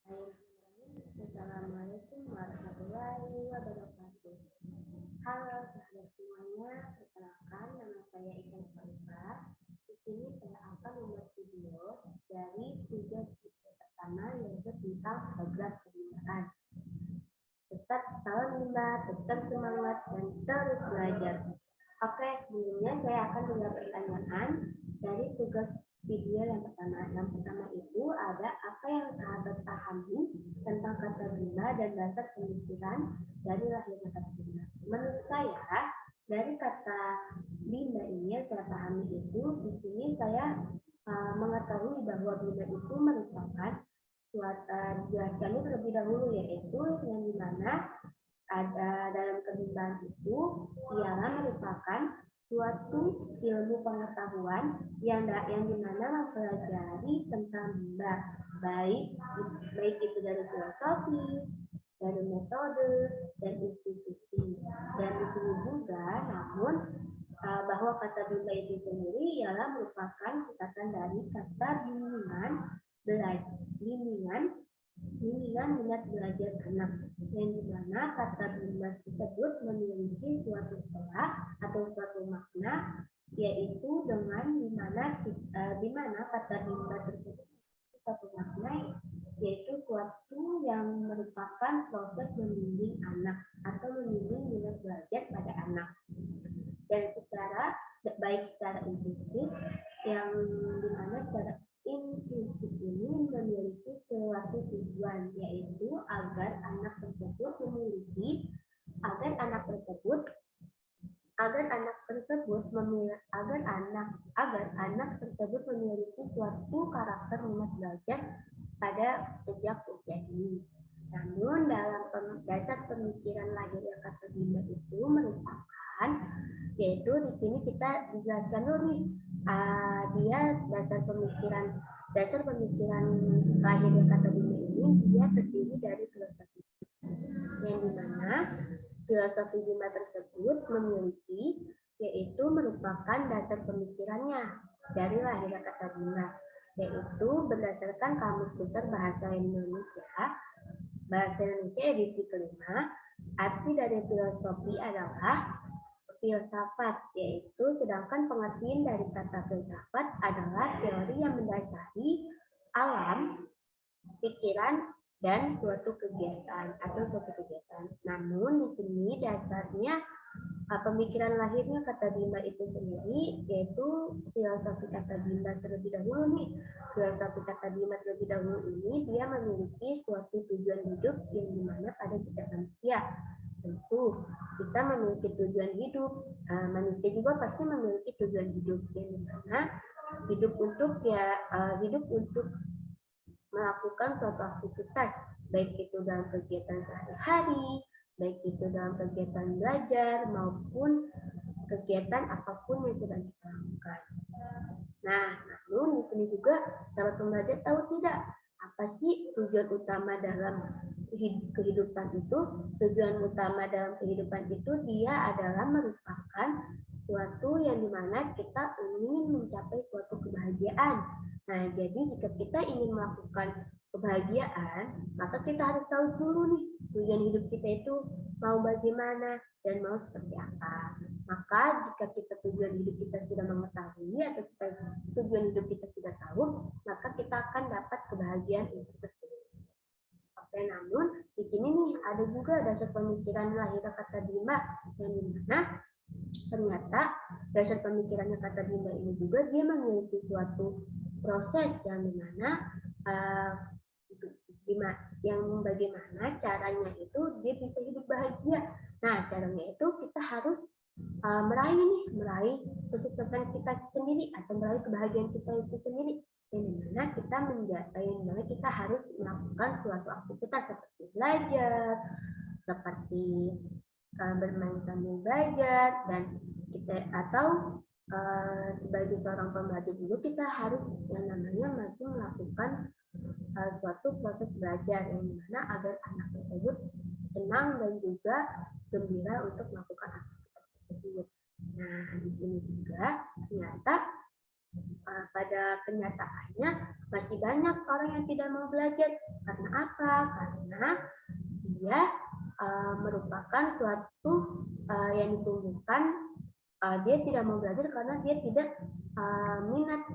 Assalamualaikum warahmatullahi wabarakatuh. Halo sahabat semuanya, perkenalkan nama saya Ikan Farifa. Di sini saya akan membuat video dari tugas video pertama yaitu tentang program penerimaan. Tetap salam lima, tetap semangat dan terus belajar. Oke, sebelumnya saya akan menjawab pertanyaan dari tugas video yang pertama. Yang pertama itu ada apa yang sahabat pahami tentang kata bima dan dasar pemikiran dari lahirnya kata bima. Menurut saya, dari kata bima ini yang saya pahami itu, di sini saya mengetahui bahwa bima itu merupakan dijelaskannya terlebih dahulu, yaitu yang dimana ada dalam kebimbaan itu ialah merupakan suatu ilmu pengetahuan yang dimana mempelajari tentang bimba, baik itu dari filosofi, dari metode dan institusi. Dan di sini juga, namun bahwa kata bimba itu sendiri ialah merupakan singkatan dari kata bimbingan minat belajar anak, yang dimana kata bimba tersebut memiliki suatu pola atau suatu makna, yaitu dengan dimana kata bimba tersebut suatu makna, yaitu suatu yang merupakan proses membimbing anak atau membimbing minat belajar pada anak, dan secara implisif, yang dimana secara implisif ini memiliki suatu tujuan, yaitu agar anak tersebut memiliki agar anak tersebut memiliki suatu karakter minat belajar pada sejak usia dini. Namun dalam dasar pemikiran lahirnya kata bimba itu merupakan, yaitu di sini kita dijelaskan dulu nih, dia dasar pemikiran lahirnya kata bimba ini dia terdiri dari filosofi, yang dimana filosofi bimba tersebut memiliki, yaitu merupakan dasar pemikirannya dari lahirnya kata bimba, yaitu berdasarkan Kamus Besar Bahasa Indonesia edisi kelima. Arti dari filosofi adalah filsafat, yaitu sedangkan pengertian dari kata filsafat adalah teori yang mendasari alam, pikiran, dan suatu kegiatan. Namun di sini dasarnya pemikiran lahirnya kata bimba itu sendiri, yaitu filosofi kata bimba terlebih dahulu nih. Filosofi kata bimba terlebih dahulu ini dia memiliki suatu tujuan hidup yang dimana pada setiap manusia. Tentu kita memiliki tujuan hidup, manusia juga pasti memiliki tujuan hidup, yang dimana hidup untuk melakukan suatu aktivitas, baik itu dalam kegiatan sehari-hari, baik itu dalam kegiatan belajar maupun kegiatan apapun yang sedang kita lakukan. Nah, namun di sini juga sahabat pembelajar tahu tidak apa sih tujuan utama dalam kehidupan itu? Tujuan utama dalam kehidupan itu dia adalah merupakan suatu yang dimana kita ingin mencapai suatu kebahagiaan. Nah, jadi jika kita ingin melakukan kebahagiaan, maka kita harus tahu dulu nih tujuan hidup kita itu mau bagaimana dan mau seperti apa. Maka jika tujuan hidup kita sudah mengetahui atau tujuan hidup kita sudah tahu, maka kita akan dapat kebahagiaan itu tersebut. Oke, namun di sini nih ada juga dasar pemikiran lahir kata bimba, yang dimana ternyata dasar pemikirannya kata bimba ini juga dia memiliki suatu proses yang dimana bagaimana caranya itu dia bisa hidup bahagia. Nah, caranya itu kita harus meraih kesuksesan kita sendiri atau meraih kebahagiaan kita itu sendiri, yang dimana kita harus melakukan suatu aktivitas seperti belajar, seperti bermain sambil belajar, dan sebagai seorang pembelajar juga kita harus yang namanya masih melakukan suatu proses belajar, yang dimana agar anak tersebut senang dan juga gembira untuk melakukan aktivitas tersebut. Nah, di sini juga ternyata pada kenyataannya masih banyak orang yang tidak mau belajar Karena apa? Karena dia merupakan suatu yang ditunjukkan dia tidak mau belajar karena dia tidak minat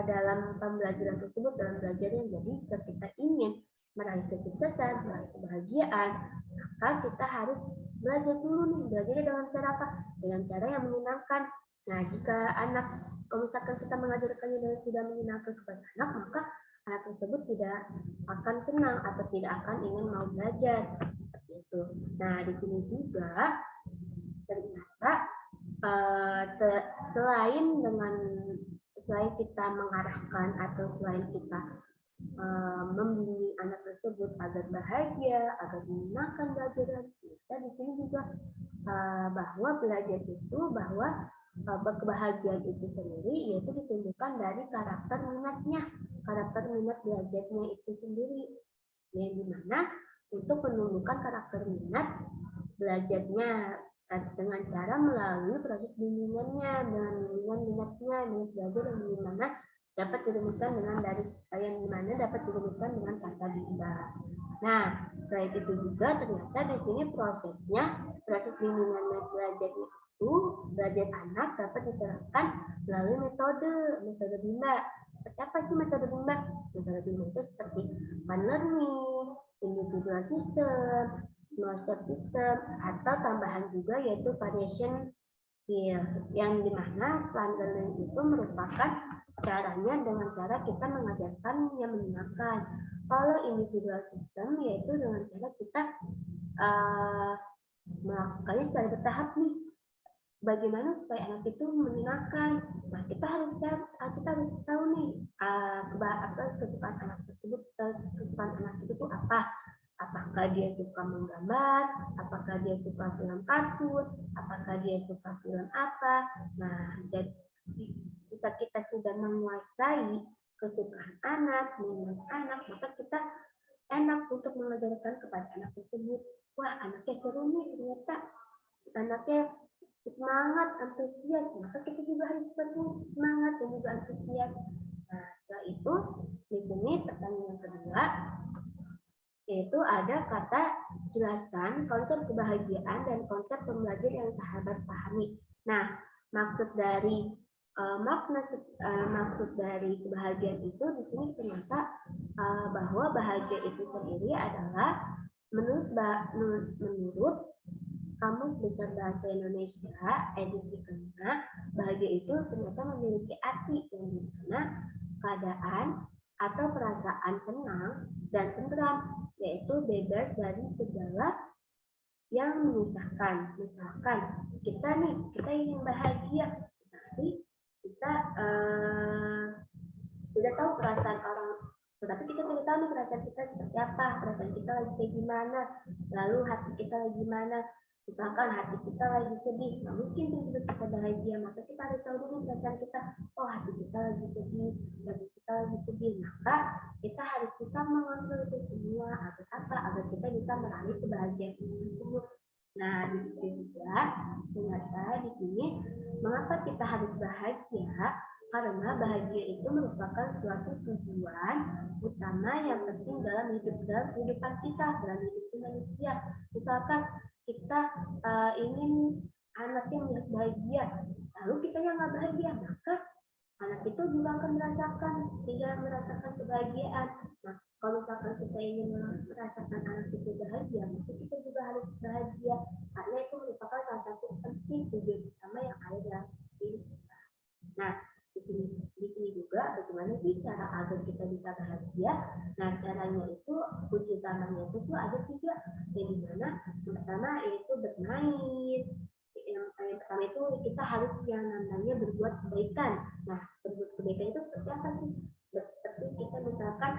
dalam pembelajaran tersebut, dalam belajarnya. Jadi ketika ingin meraih kesuksesan, meraih kebahagiaan, maka kita harus belajar dulu nih. Belajarnya dengan cara apa? Dengan cara yang menyenangkan. Nah, jika anak, kalau misalkan kita mengajarkannya dengan tidak menyenangkan kepada anak, maka anak tersebut tidak akan senang atau tidak akan ingin mau belajar. Seperti itu. Nah, di sini juga ternyata selain kita mengarahkan atau selain kita membimbing anak tersebut agar bahagia, agar menyenangkan belajar, kita di sini juga bahwa belajar itu, bahwa kebahagiaan itu sendiri yaitu ditunjukkan dari karakter minat belajarnya itu sendiri, yang dimana untuk menumbuhkan karakter minat belajarnya dengan cara melalui proses bimbingannya, dengan bimbingan minatnya, minat belajar yang dimana dapat dirumuskan dengan kata bimbang. Nah, selain itu juga ternyata di sini proses bimbingan minat belajarnya itu belajar anak dapat diterapkan melalui metode bimbang. Seperti apa sih metode bimbang? Metode bimbang itu seperti fun learning, individual system, master system, atau tambahan juga yaitu variation skill, yang dimana fun learning itu merupakan caranya dengan cara kita mengajarkan yang menyenangkan. Kalau individual system yaitu dengan cara kita melakukannya secara bertahap nih. Bagaimana supaya anak itu menyenangkan? Nah, kita harus tahu nih kesukaan anak tersebut, kesukaan anak itu apa? Apakah dia suka menggambar? Apakah dia suka film kartun? Apakah dia suka film apa? Nah, jadi jika kita sudah menguasai kesukaan anak, minat anak, maka kita enak untuk mengajarkan kepada anak tersebut. Wah, anaknya seru nih ternyata. Anaknya semangat, antusias, maka kita juga harus semangat dan juga antusias. Nah, setelah itu di sini pertanyaan yang kedua yaitu ada kata jelaskan konsep kebahagiaan dan konsep pembelajar yang sahabat pahami. Nah, maksud dari kebahagiaan itu di sini ternyata bahwa bahagia itu sendiri adalah menurut Kamus Besar Bahasa Indonesia edisi kelima, bahagia itu ternyata memiliki arti yang dimana keadaan atau perasaan senang dan tentram, yaitu bebas dari segala yang menyusahkan. Misalkan kita ingin bahagia, tapi kita sudah tahu perasaan orang, tetapi kita tidak tahu perasaan kita seperti apa, perasaan kita lagi kayak gimana, lalu hati kita lagi gimana. Misalkan hati kita lagi sedih, nah mungkin tiba-tiba kita bahagia, maka kita harus tahu dulu perasaan kita. Oh, hati kita lagi sedih, maka kita harus bisa mengontrol itu semua agar kita bisa meraih kebahagiaan tersebut. Nah, di sini juga ternyata di sini mengapa kita harus bahagia? Karena bahagia itu merupakan suatu tujuan utama yang penting dalam kehidupan kita, dalam hidup manusia. Misalkan kita ingin anaknya menjadi bahagia, lalu kita yang nggak bahagia, maka anak itu juga akan tidak merasakan kebahagiaan. Nah, kalau misalkan kita ingin merasakan anak itu bahagia, maka kita juga harus bahagia, karena itu merupakan salah satu penting tujuan utama yang ada dalam hidup kita. Nah, di sini juga bagaimana sih cara agar kita bisa bahagia? Nah, caranya itu kunci utamanya itu ada 3, yang dimana pertama yaitu bermain. Yang pertama itu kita harus yang namanya berbuat kebaikan. Nah, berbuat kebaikan itu seperti apa sih? Seperti kita misalkan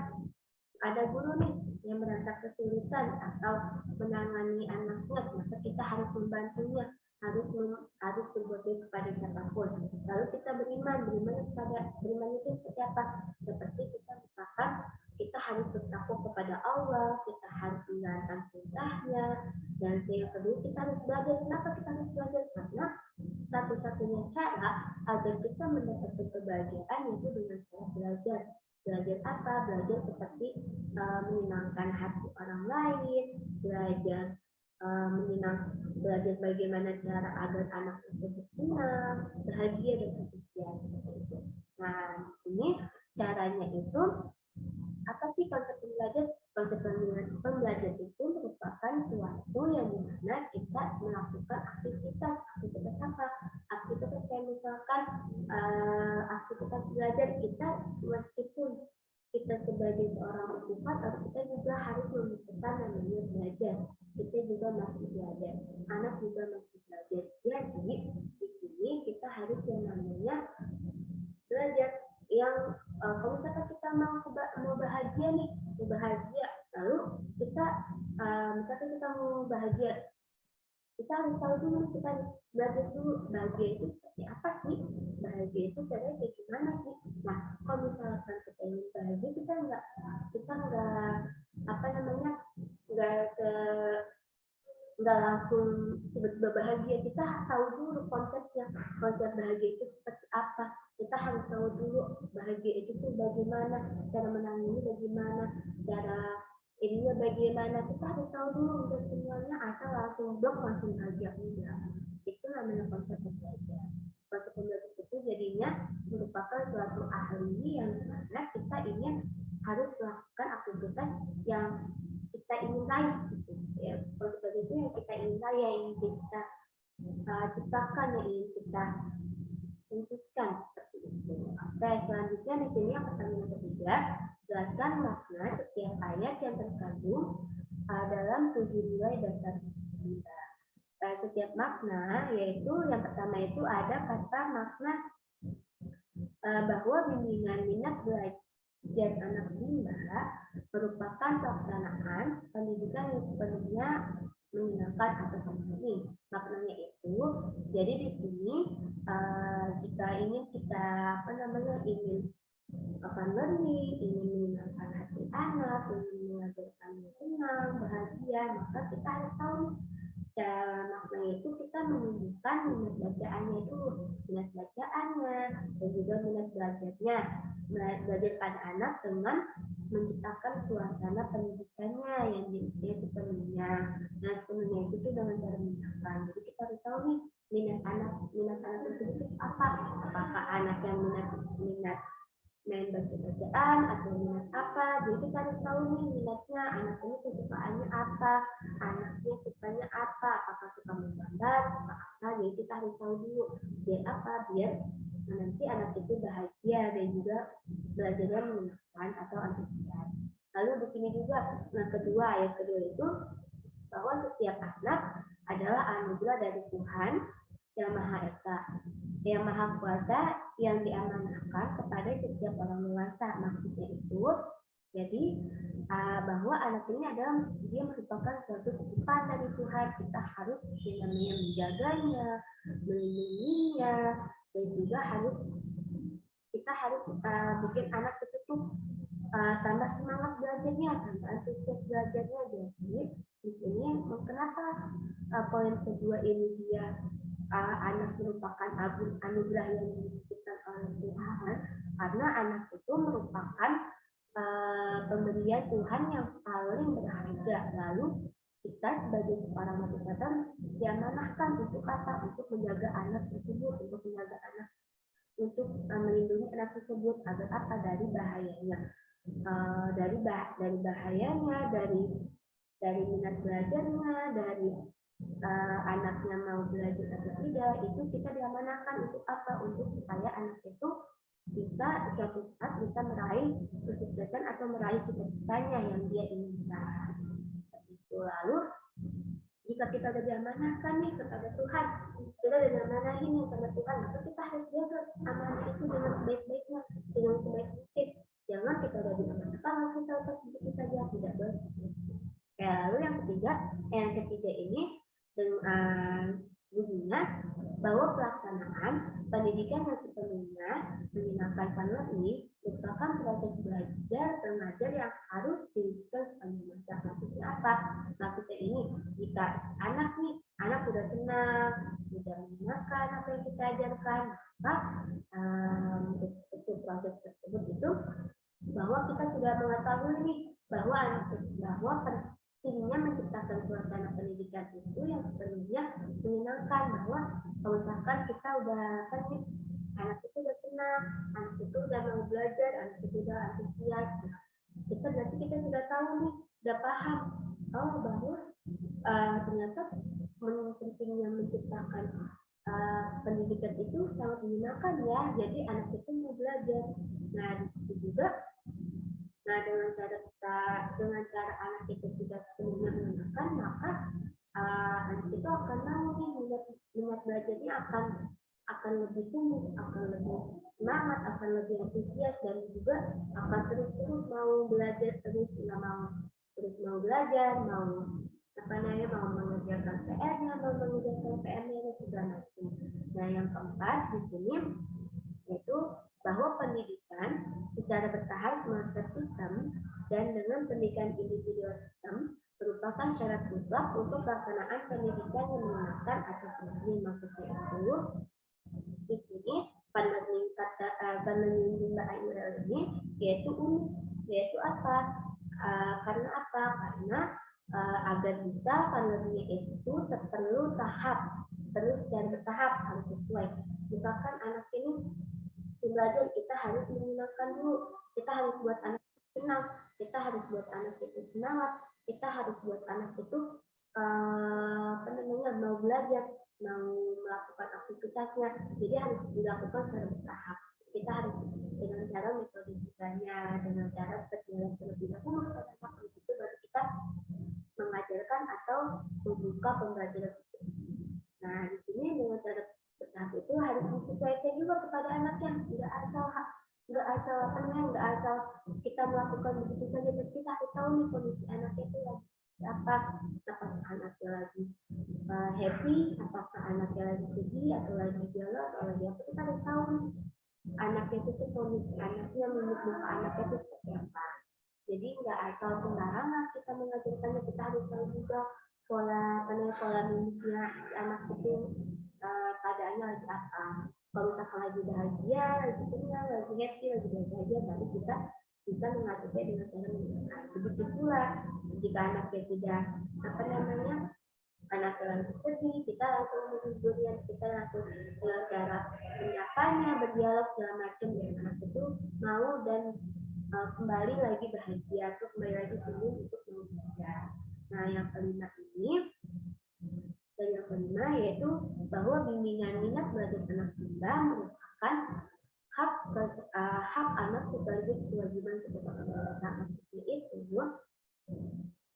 ada guru nih yang merasa kesulitan atau menangani anaknya, maka kita harus membantunya, harus berbuat baik kepada siapapun. Lalu kita beriman itu seperti apa? Seperti kita misalkan kita harus bertakwa kepada Allah, kita harus menjalankan perintahnya, dan yang kedua kita harus belajar. Kenapa kita harus belajar? Karena satu-satunya cara agar kita mendapatkan kebahagiaan itu dengan cara belajar. Belajar apa? Belajar seperti menyenangkan hati orang lain, belajar belajar bagaimana cara agar anak tersebut senang, bahagia dan antusias. Nah, ini caranya itu apa sih konsep pembelajar? Konsep pembelajar itu merupakan suatu yang dimana kita melakukan aktivitas apa? Aktivitas kayak misalkan aktivitas belajar kita meskipun kita sebagai seorang mahasiswa, kita juga harus membutuhkan namanya belajar. Kita juga masih belajar, anak juga masih belajar. Jadi di sini kita harus yang namanya belajar yang kalau misalkan kita mau bahagia nih, mau bahagia, lalu kita misalkan kita mau bahagia, kita harus tahu dulu, kita belajar dulu bahagia itu seperti apa sih, bahagia itu caranya kayak gimana sih. Nah, kalau misalkan kita ingin bahagia, kita nggak apa namanya nggak langsung tiba-tiba bahagia. Kita tahu dulu konsepnya, konsep bahagia itu seperti apa. Kita harus tahu dulu bahagia itu tuh bagaimana, cara menangani bagaimana, cara ininya bagaimana. Kita harus tahu dulu untuk semuanya, asal langsung blok langsung bahagia enggak. Itu namanya konsep belajar. Konsep belajar itu jadinya merupakan suatu ahli yang mana kita ingin harus melakukan aktivitas yang kita ingin raih gitu ya. Konsep itu yang kita ingin raih, yang ingin kita ciptakan, yang ingin kita tentukan seperti itu. Oke, selanjutnya di sini yang pertanyaan ketiga, jelaskan makna setiap ayat yang terkandung dalam 7 nilai dasar kita. Setiap makna yaitu yang pertama itu ada kata makna bahwa bimbingan minat belajar anak rimba merupakan pelaksanaan pendidikan yang sepenuhnya menyenangkan atau penting. Maknanya itu, jadi di sini jika ingin kita ingin learning, ingin menyenangkan hati anak, ingin mengajarkannya senang, bahagia, maka kita harus tahu cara maknanya itu kita menunjukkan minat bacaannya dulu, minat bacaannya dan juga minat belajarnya, belajar pada anak dengan menciptakan suasana pendidikannya yang sepenuhnya. Nah, sepenuhnya itu dengan cara menyenangkan. Jadi kita harus tahu nih minat anak tersebut apa? Apakah anak yang minat main baca-bacaan atau minat apa? Jadi kita harus tahu nih minatnya, anak ini kesukaannya apa, anaknya sukanya apa, apakah suka menggambar, suka apa? Jadi kita harus tahu dulu biar apa? Biar nanti anak itu bahagia dan juga belajarnya menyenangkan atau antusias. Lalu di sini juga, yang kedua itu bahwa setiap anak adalah anugerah dari Tuhan yang Maha Esa, yang Maha Kuasa, yang diamanahkan kepada setiap orang dewasa. Maksudnya itu, jadi bahwa anak ini adalah dia merupakan suatu titipan dari Tuhan. Kita harus namanya menjaganya, melindunginya, dan juga kita harus bikin anak itu tuh tambah semangat belajarnya, tambah antusias belajarnya. Jadi di sini kenapa poin kedua ini dia anak merupakan anugerah yang diberikan oleh Tuhan, karena anak itu merupakan pemberian Tuhan yang paling berharga. Lalu kita sebagai seorang motivator diamanahkan untuk apa? Untuk menjaga anak tersebut, untuk menjaga anak, untuk melindungi anak tersebut agar apa? Dari bahayanya, dari bahayanya, dari minat belajarnya, dari anaknya mau belajar atau tidak, itu kita diamanahkan untuk apa? Untuk supaya anak itu bisa suatu saat bisa meraih kesuksesan atau meraih cita-citanya yang dia inginkan. Itu. Lalu jika kita sudah diamanahkan nih kepada Tuhan, kita sudah diamanahin nih kepada Tuhan, maka kita harus jaga amanah itu dengan baik-baiknya, dengan sebaik mungkin. Jangan kita sudah diamanahkan langsung lepas begitu saja, tidak boleh. Lalu yang ketiga ini bunyinya bahwa pelaksanaan pendidikan yang sepenuhnya menyenangkan penerima merupakan proses belajar mengajar yang harus dilakukan sepanjang masa. Maksudnya apa? Maksudnya ini, jika anak sudah senang, sudah menyenangkan apa yang kita ajarkan, maka untuk proses tersebut itu bahwa kita sudah mengetahui nih bahwa pentingnya menciptakan suasana pendidikan itu yang sepenuhnya menyenangkan, bahwa kalau misalkan kita udah kan nih, anak itu udah senang, anak itu udah mau belajar, anak itu udah antusias, kita berarti kita sudah tahu nih, udah paham bahwa ternyata pentingnya menciptakan pendidikan itu sangat menyenangkan ya, jadi anak itu mau belajar. Nah di situ juga, nah dengan cara anak itu tidak sepenuhnya menyenangkan, maka anak itu akan mau nih minat belajarnya akan lebih tumbuh, akan lebih semangat, akan lebih antusias, dan juga akan terus mau belajar, terus mau belajar, mau mengerjakan PR-nya, dan segala macam. Nah yang keempat di sini yaitu bahwa pendidikan secara bertahap semester sistem dan dengan pendidikan individual sistem merupakan syarat mutlak untuk pelaksanaan pendidikan yang menyenangkan atau pendidikan maksudnya itu di sini penerima Mbak Ainul ini yaitu unik, yaitu apa? Karena apa? Karena agar bisa pandeminya itu perlu tahap, terus dan bertahap harus sesuai. Misalkan anak ini belajar, kita harus menyenangkan dulu, kita harus buat anak senang, kita harus buat anak itu semangat, kita harus buat anak itu mau belajar, mau melakukan aktivitasnya. Jadi harus dilakukan secara bertahap. Kita harus dengan cara metode kitanya, dengan cara berjalan terlebih dahulu, itu baru kita mengajarkan atau membuka pembelajaran. Nah di sini dengan cara bertahap itu harus disesuaikan juga kepada anaknya, nggak asal kita melakukan begitu saja, dan kita harus tahu nih kondisi anaknya itu apakah anaknya lagi happy, apakah anaknya lagi sedih, atau lagi galau, atau lagi apa, kita harus tahu anaknya itu kondisi anaknya, mimik muka anaknya itu seperti apa. Jadi nggak asal sembarangan kita mengajarkannya, kita harus tahu juga pola mimiknya anak itu keadaannya lagi apa. Kalau misalkan lagi bahagia, lagi senang, lagi happy, lagi bahagia, baru kita bisa mengajarnya dengan cara menyenangkan. Begitu pula jika anaknya tidak anak lagi sedih, kita langsung menghiburnya, kita langsung cara menyapanya, berdialog segala macam, dan anak itu mau dan kembali lagi bahagia, atau kembali lagi senyum untuk belajar. Nah yang kelima yaitu bahwa bimbingan minat belajar anak kita merupakan hak anak sebagai kewajiban sebagai orang dewasa. Itu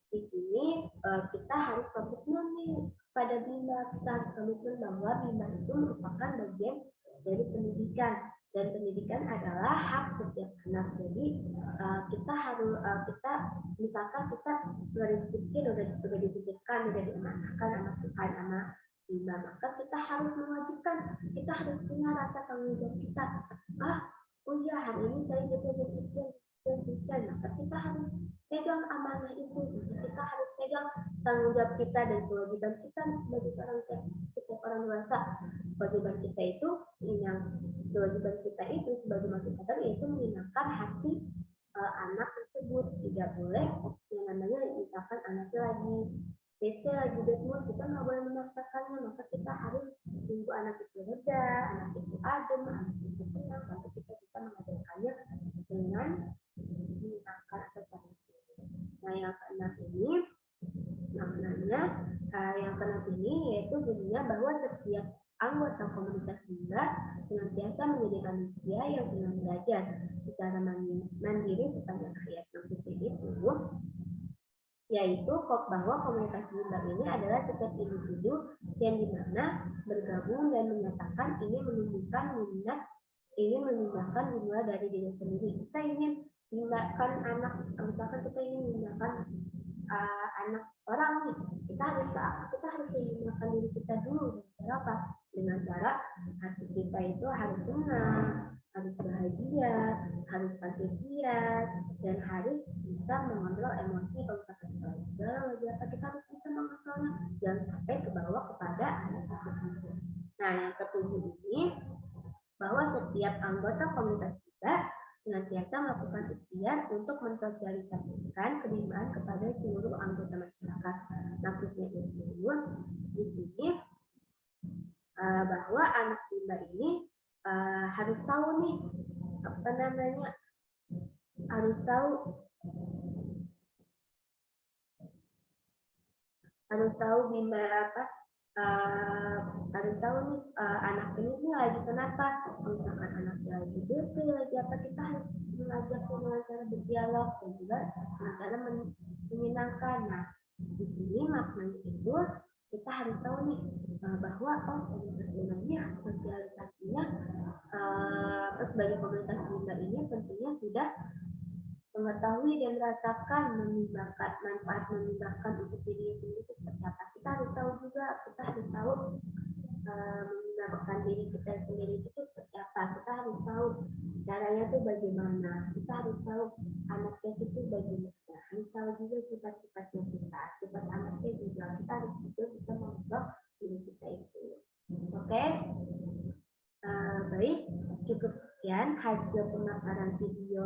di sini kita harus komitmen nih pada bima, kita harus komitmen bahwa bima itu merupakan bagian dari pendidikan, dan pendidikan adalah hak setiap anak. Jadi kita harus misalkan kita sudah dipikirkan, sudah diamanahkan anak Tuhan, anak bima, maka kita harus mewajibkan, kita harus punya rasa tanggung jawab kita. Oh iya, hari ini saya jadi Kristen, maka kita harus pegang amanah itu, kita harus pegang tanggung jawab kita dan kewajiban kita sebagai setiap orang dewasa. Kewajiban kita itu sebagai masyarakat itu menyenangkan hati anak tersebut. Tidak boleh yang namanya misalkan anaknya lagi bete, lagi bad mood, kita nggak boleh memaksakannya, maka kita harus tunggu anak itu reda, anak itu adem, anak itu tenang, sampai kita bisa mengajarkannya dengan menyenangkan atau positif. Nah yang keenam ini maknanya yaitu bunyinya bahwa setiap anggota komunitas bima senantiasa menjadi manusia yang senang belajar secara mandiri sepanjang hayat. Itu yaitu bahwa komunitas bima ini adalah setiap individu yang dimana bergabung dan menyatakan ingin menumbuhkan minat, ingin mengembangkan dimulai dari diri sendiri. Kita ingin mengembangkan anak, misalkan kita ingin mengembangkan anak orang nih, kita harus mengembangkan diri kita dulu. Dengan cara apa? Dengan cara hati kita itu harus senang, harus bahagia, harus antusias, dan harus bisa mengontrol emosi. Kalau kita harus bisa mengontrolnya, jangan sampai ke bawah kepada anak tersebut. Nah yang ketujuh ini bahwa setiap anggota komunitas kita senantiasa melakukan pengertian untuk mensosialisasikan penerimaan kepada seluruh anggota masyarakat. Maksudnya itu di sini bahwa anak bimba ini harus tahu nih apa namanya, harus tahu bimba apa, harus tahu nih anak ini lagi kenapa. Misalkan anaknya lagi bete, lagi apa, kita harus mengajaknya dengan cara berdialog dan juga dengan cara menyenangkan. Nah, di sini maknanya itu kita harus tahu nih bahwa komunitas bimba ini sosialisasinya sebagai komunitas bimba ini tentunya sudah mengetahui dan merasakan manfaat memibahkan untuk diri sendiri seperti apa. Kita harus tahu juga, kita harus tahu memibahkan diri kita sendiri itu seperti apa. Kita harus tahu caranya itu bagaimana. Kita harus tahu anaknya itu bagaimana. Harus tahu juga sifat-sifatnya kita, sifat anaknya juga. Kita harus juga bisa mengubah diri kita itu. Oke? Baik, cukup sekian hasil pemaparan video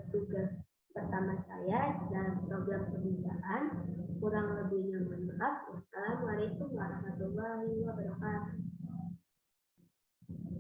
tugas pertama saya dalam program pembinaan.